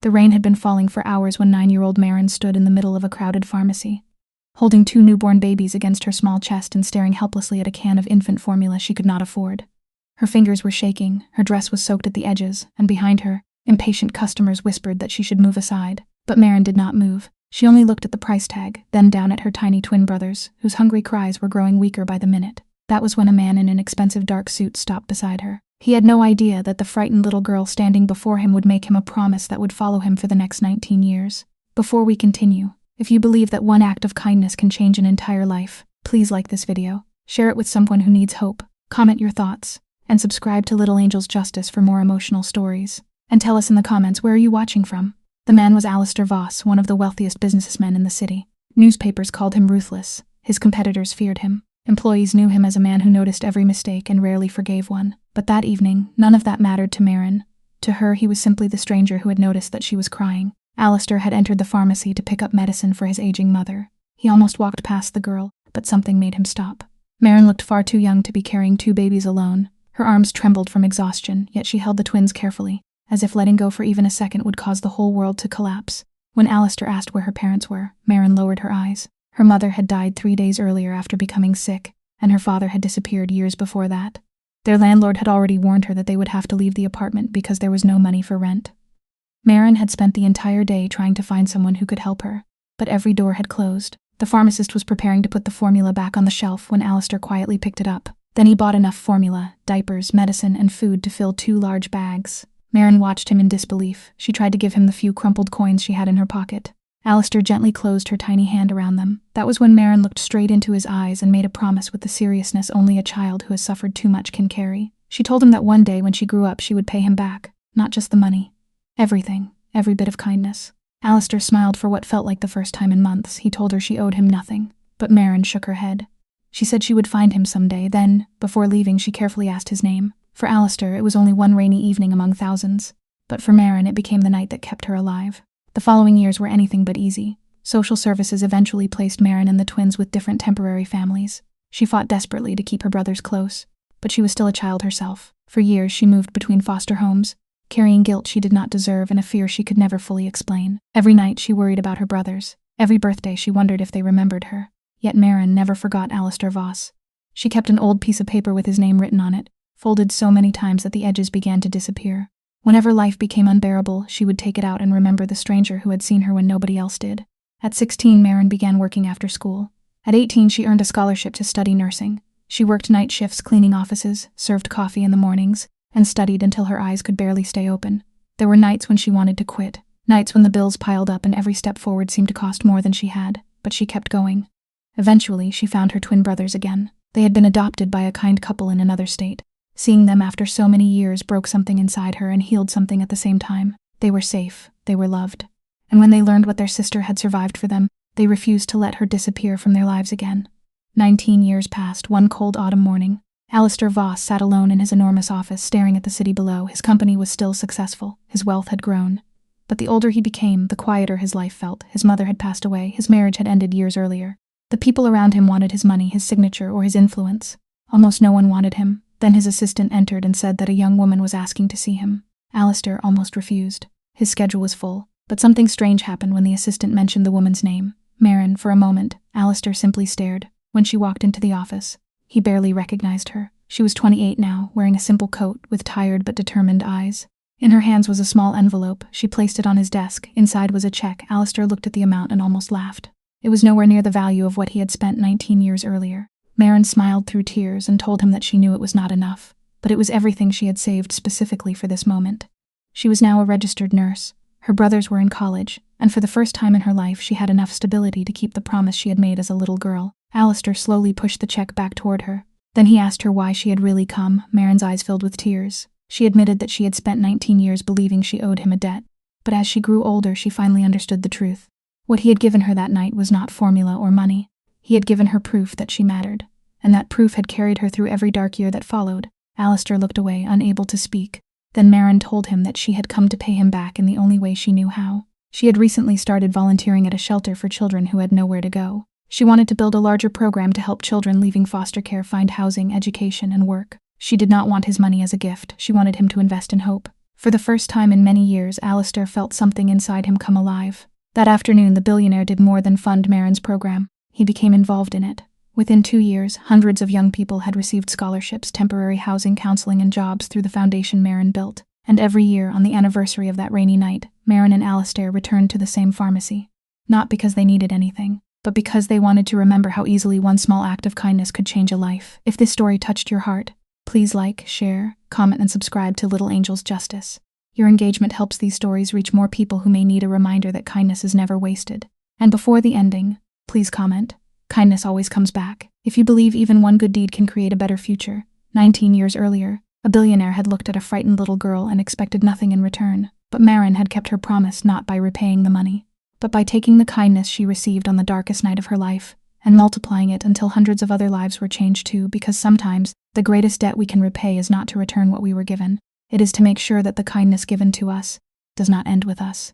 The rain had been falling for hours when 9-year-old Maren stood in the middle of a crowded pharmacy, holding 2 newborn babies against her small chest and staring helplessly at a can of infant formula she could not afford. Her fingers were shaking, her dress was soaked at the edges, and behind her, impatient customers whispered that she should move aside. But Maren did not move. She only looked at the price tag, then down at her tiny twin brothers, whose hungry cries were growing weaker by the minute. That was when a man in an expensive dark suit stopped beside her. He had no idea that the frightened little girl standing before him would make him a promise that would follow him for the next 19 years. Before we continue, if you believe that one act of kindness can change an entire life, please like this video, share it with someone who needs hope, comment your thoughts, and subscribe to Little Angel's Justice for more emotional stories. And tell us in the comments, where are you watching from? The man was Alistair Voss, one of the wealthiest businessmen in the city. Newspapers called him ruthless. His competitors feared him. Employees knew him as a man who noticed every mistake and rarely forgave one. But that evening, none of that mattered to Maren. To her, he was simply the stranger who had noticed that she was crying. Alistair had entered the pharmacy to pick up medicine for his aging mother. He almost walked past the girl, but something made him stop. Maren looked far too young to be carrying 2 babies alone. Her arms trembled from exhaustion, yet she held the twins carefully, as if letting go for even a second would cause the whole world to collapse. When Alistair asked where her parents were, Maren lowered her eyes. Her mother had died 3 days earlier after becoming sick, and her father had disappeared years before that. Their landlord had already warned her that they would have to leave the apartment because there was no money for rent. Maren had spent the entire day trying to find someone who could help her, but every door had closed. The pharmacist was preparing to put the formula back on the shelf when Alistair quietly picked it up. Then he bought enough formula, diapers, medicine, and food to fill 2 large bags. Maren watched him in disbelief. She tried to give him the few crumpled coins she had in her pocket. Alistair gently closed her tiny hand around them. That was when Maren looked straight into his eyes and made a promise with the seriousness only a child who has suffered too much can carry. She told him that one day when she grew up she would pay him back. Not just the money. Everything. Every bit of kindness. Alistair smiled for what felt like the first time in months. He told her she owed him nothing. But Maren shook her head. She said she would find him someday. Then, before leaving, she carefully asked his name. For Alistair, it was only one rainy evening among thousands. But for Maren, it became the night that kept her alive. The following years were anything but easy. Social services eventually placed Maren and the twins with different temporary families. She fought desperately to keep her brothers close, but she was still a child herself. For years, she moved between foster homes, carrying guilt she did not deserve and a fear she could never fully explain. Every night, she worried about her brothers. Every birthday, she wondered if they remembered her. Yet Maren never forgot Alistair Voss. She kept an old piece of paper with his name written on it, folded so many times that the edges began to disappear. Whenever life became unbearable, she would take it out and remember the stranger who had seen her when nobody else did. At 16, Maren began working after school. At 18, she earned a scholarship to study nursing. She worked night shifts cleaning offices, served coffee in the mornings, and studied until her eyes could barely stay open. There were nights when she wanted to quit, nights when the bills piled up and every step forward seemed to cost more than she had, but she kept going. Eventually, she found her twin brothers again. They had been adopted by a kind couple in another state. Seeing them after so many years broke something inside her and healed something at the same time. They were safe, they were loved. And when they learned what their sister had survived for them, they refused to let her disappear from their lives again. 19 years passed. One cold autumn morning, Alistair Voss sat alone in his enormous office staring at the city below. His company was still successful, his wealth had grown. But the older he became, the quieter his life felt. His mother had passed away, his marriage had ended years earlier. The people around him wanted his money, his signature, or his influence. Almost no one wanted him. Then his assistant entered and said that a young woman was asking to see him. Alistair almost refused. His schedule was full. But something strange happened when the assistant mentioned the woman's name. Maren. For a moment, Alistair simply stared. When she walked into the office, he barely recognized her. She was 28 now, wearing a simple coat with tired but determined eyes. In her hands was a small envelope. She placed it on his desk. Inside was a check. Alistair looked at the amount and almost laughed. It was nowhere near the value of what he had spent 19 years earlier. Maren smiled through tears and told him that she knew it was not enough, but it was everything she had saved specifically for this moment. She was now a registered nurse. Her brothers were in college, and for the first time in her life she had enough stability to keep the promise she had made as a little girl. Alistair slowly pushed the check back toward her. Then he asked her why she had really come. Maren's eyes filled with tears. She admitted that she had spent 19 years believing she owed him a debt, but as she grew older she finally understood the truth. What he had given her that night was not formula or money. He had given her proof that she mattered, and that proof had carried her through every dark year that followed. Alistair looked away, unable to speak. Then Maren told him that she had come to pay him back in the only way she knew how. She had recently started volunteering at a shelter for children who had nowhere to go. She wanted to build a larger program to help children leaving foster care find housing, education, and work. She did not want his money as a gift. She wanted him to invest in hope. For the first time in many years, Alistair felt something inside him come alive. That afternoon, the billionaire did more than fund Marin's program. He became involved in it. Within 2 years, hundreds of young people had received scholarships, temporary housing, counseling, and jobs through the foundation Marin built. And every year, on the anniversary of that rainy night, Marin and Alistair returned to the same pharmacy. Not because they needed anything, but because they wanted to remember how easily one small act of kindness could change a life. If this story touched your heart, please like, share, comment, and subscribe to Little Angel's Justice. Your engagement helps these stories reach more people who may need a reminder that kindness is never wasted. And before the ending, please comment, kindness always comes back. If you believe even one good deed can create a better future. 19 years earlier, a billionaire had looked at a frightened little girl and expected nothing in return. But Marin had kept her promise, not by repaying the money, but by taking the kindness she received on the darkest night of her life and multiplying it until hundreds of other lives were changed too, because sometimes the greatest debt we can repay is not to return what we were given. It is to make sure that the kindness given to us does not end with us.